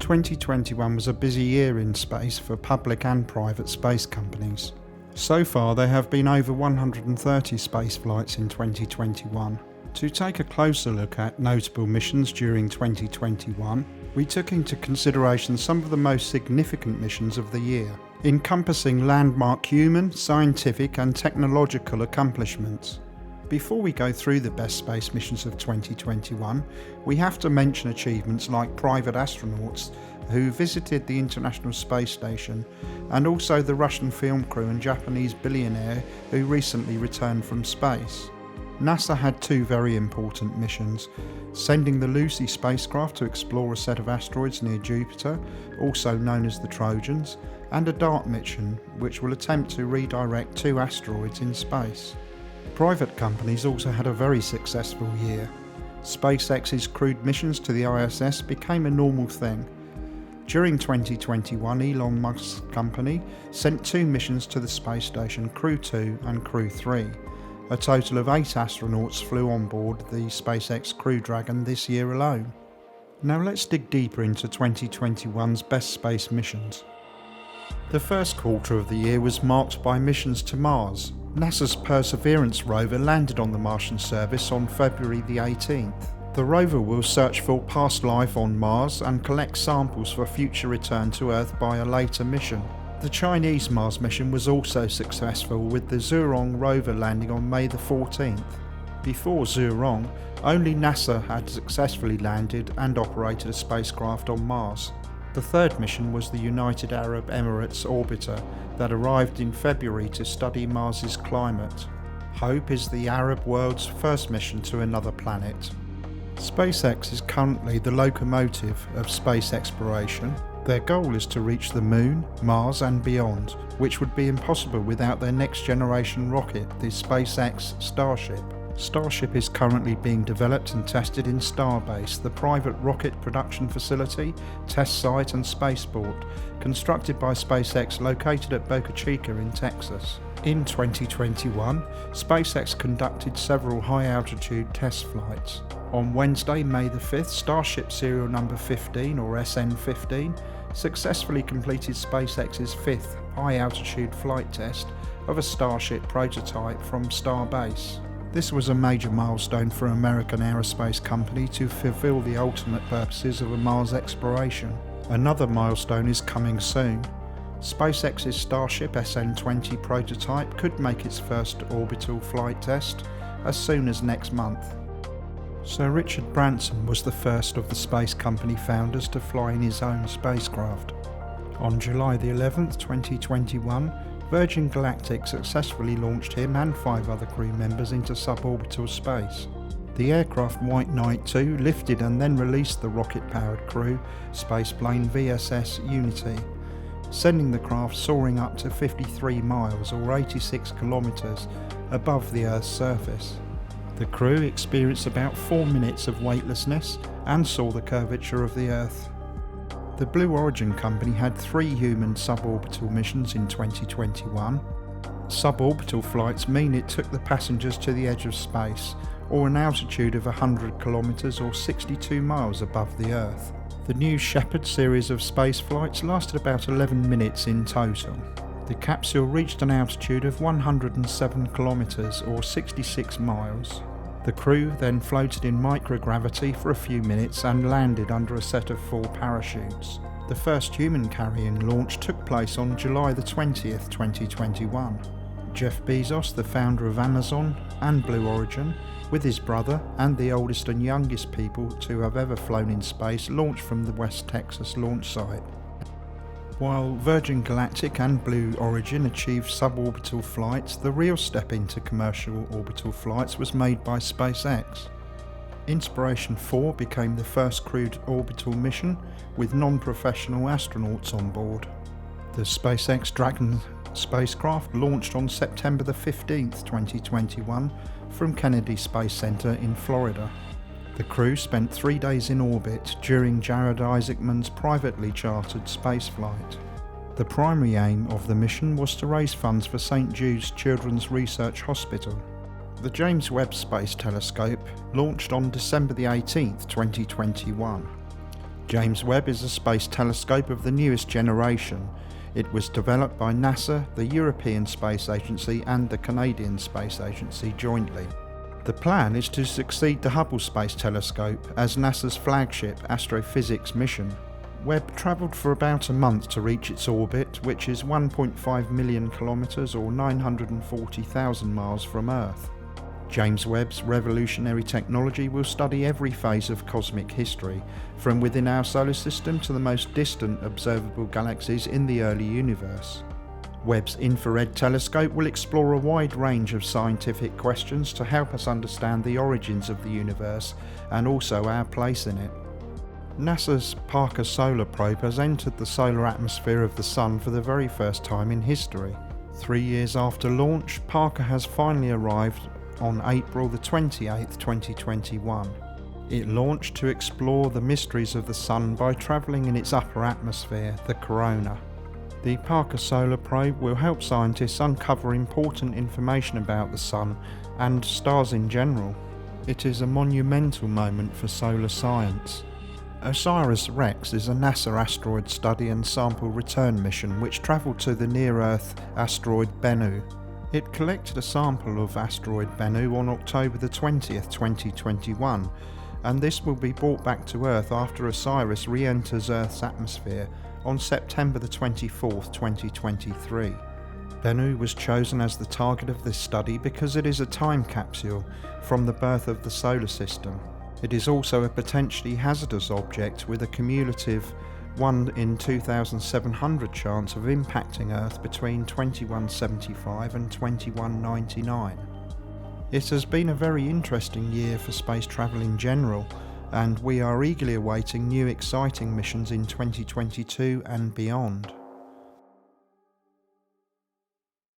2021 was a busy year in space for public and private space companies. So far, there have been over 130 space flights in 2021. To take a closer look at notable missions during 2021, we took into consideration some of the most significant missions of the year, encompassing landmark human, scientific and technological accomplishments. Before we go through the best space missions of 2021, we have to mention achievements like private astronauts who visited the International Space Station, and also the Russian film crew and Japanese billionaire who recently returned from space. NASA had two very important missions, sending the Lucy spacecraft to explore a set of asteroids near Jupiter, also known as the Trojans, and a DART mission which will attempt to redirect two asteroids in space. Private companies also had a very successful year. SpaceX's crewed missions to the ISS became a normal thing. During 2021, Elon Musk's company sent two missions to the space station, Crew 2 and Crew 3. A total of 8 astronauts flew on board the SpaceX Crew Dragon this year alone. Now let's dig deeper into 2021's best space missions. The first quarter of the year was marked by missions to Mars. NASA's Perseverance rover landed on the Martian surface on February the 18th. The rover will search for past life on Mars and collect samples for future return to Earth by a later mission. The Chinese Mars mission was also successful, with the Zhurong rover landing on May the 14th. Before Zhurong, only NASA had successfully landed and operated a spacecraft on Mars. The third mission was the United Arab Emirates orbiter that arrived in February to study Mars's climate. HOPE is the Arab world's first mission to another planet. SpaceX is currently the locomotive of space exploration. Their goal is to reach the Moon, Mars and beyond, which would be impossible without their next generation rocket, the SpaceX Starship. Starship is currently being developed and tested in Starbase, the private rocket production facility, test site and spaceport, constructed by SpaceX located at Boca Chica in Texas. In 2021, SpaceX conducted several high-altitude test flights. On Wednesday, May the 5th, Starship serial number 15 or SN15 successfully completed SpaceX's 5th high-altitude flight test of a Starship prototype from Starbase. This was a major milestone for an American aerospace company to fulfill the ultimate purposes of a Mars exploration. Another milestone is coming soon. SpaceX's Starship SN20 prototype could make its first orbital flight test as soon as next month. Sir Richard Branson was the first of the space company founders to fly in his own spacecraft. On July the 11th, 2021, Virgin Galactic successfully launched him and 5 other crew members into suborbital space. The aircraft White Knight 2 lifted and then released the rocket-powered crew spaceplane VSS Unity, sending the craft soaring up to 53 miles or 86 kilometers above the Earth's surface. The crew experienced about 4 minutes of weightlessness and saw the curvature of the Earth. The Blue Origin company had 3 human suborbital missions in 2021. Suborbital flights mean it took the passengers to the edge of space, or an altitude of 100 kilometers or 62 miles above the Earth. The New Shepard series of space flights lasted about 11 minutes in total. The capsule reached an altitude of 107 kilometers or 66 miles. The crew then floated in microgravity for a few minutes and landed under a set of 4 parachutes. The first human carrying launch took place on July the 20th, 2021. Jeff Bezos, the founder of Amazon and Blue Origin, with his brother and the oldest and youngest people to have ever flown in space, launched from the West Texas launch site. While Virgin Galactic and Blue Origin achieved suborbital flights, the real step into commercial orbital flights was made by SpaceX. Inspiration4 became the first crewed orbital mission with non-professional astronauts on board. The SpaceX Dragon spacecraft launched on September the 15th, 2021 from Kennedy Space Center in Florida. The crew spent 3 days in orbit during Jared Isaacman's privately chartered spaceflight. The primary aim of the mission was to raise funds for St. Jude's Children's Research Hospital. The James Webb Space Telescope launched on December the 18th, 2021. James Webb is a space telescope of the newest generation. It was developed by NASA, the European Space Agency and the Canadian Space Agency jointly. The plan is to succeed the Hubble Space Telescope as NASA's flagship astrophysics mission. Webb travelled for about a month to reach its orbit, which is 1.5 million kilometres or 940,000 miles from Earth. James Webb's revolutionary technology will study every phase of cosmic history, from within our solar system to the most distant observable galaxies in the early universe. Webb's infrared telescope will explore a wide range of scientific questions to help us understand the origins of the universe and also our place in it. NASA's Parker Solar Probe has entered the solar atmosphere of the Sun for the very first time in history. 3 years after launch, Parker has finally arrived on April the 28th, 2021. It launched to explore the mysteries of the Sun by travelling in its upper atmosphere, the corona. The Parker Solar Probe will help scientists uncover important information about the Sun and stars in general. It is a monumental moment for solar science. OSIRIS-REx is a NASA asteroid study and sample return mission which travelled to the near-Earth asteroid Bennu. It collected a sample of asteroid Bennu on October the 20th, 2021, and this will be brought back to Earth after OSIRIS re-enters Earth's atmosphere on September the 24th, 2023. Bennu was chosen as the target of this study because it is a time capsule from the birth of the solar system. It is also a potentially hazardous object with a cumulative 1 in 2,700 chance of impacting Earth between 2175 and 2199. It has been a very interesting year for space travel in general, and we are eagerly awaiting new exciting missions in 2022 and beyond.